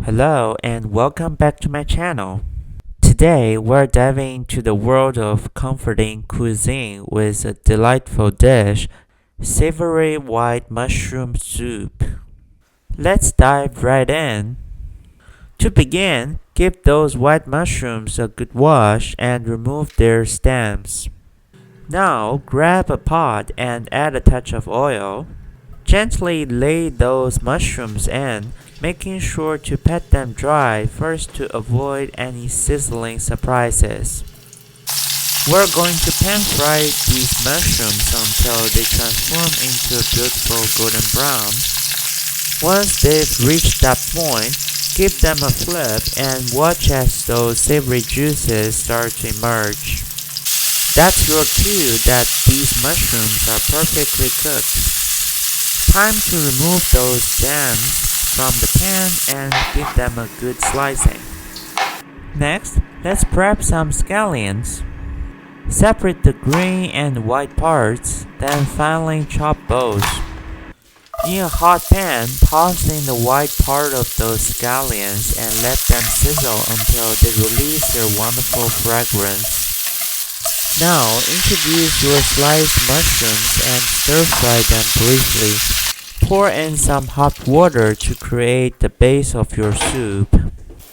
Hello and welcome back to my channel. Today we're diving into the world of comforting cuisine with a delightful dish, Savory White Mushroom Soup. Let's dive right in. To begin, give those white mushrooms a good wash and remove their stems. Now grab a pot and add a touch of oil. Gently lay those mushrooms in, making sure to pat them dry first to avoid any sizzling surprises. We're going to pan fry these mushrooms until they transform into a beautiful golden brown. Once they've reached that point, give them a flip and watch as those savory juices start to emerge. That's your cue that these mushrooms are perfectly cooked. Time to remove those stems from the pan and give them a good slicing. Next, let's prep some scallions. Separate the green and white parts, then finely chop both. In a hot pan, toss in the white part of those scallions and let them sizzle until they release their wonderful fragrance. Now, introduce your sliced mushrooms and stir-fry them briefly. Pour in some hot water to create the base of your soup.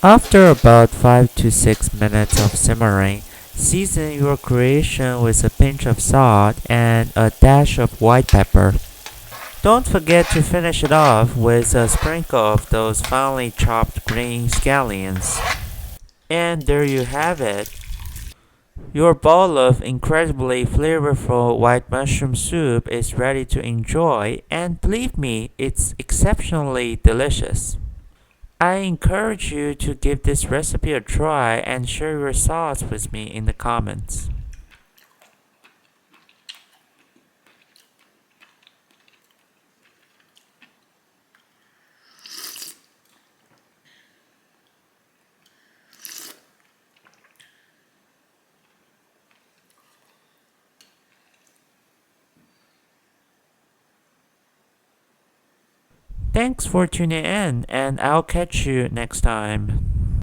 After about 5 to 6 minutes of simmering, season your creation with a pinch of salt and a dash of white pepper. Don't forget to finish it off with a sprinkle of those finely chopped green scallions. And there you have it. Your bowl of incredibly flavorful white mushroom soup is ready to enjoy, and believe me, it's exceptionally delicious. I encourage you to give this recipe a try and share your thoughts with me in the comments. Thanks for tuning in, and I'll catch you next time.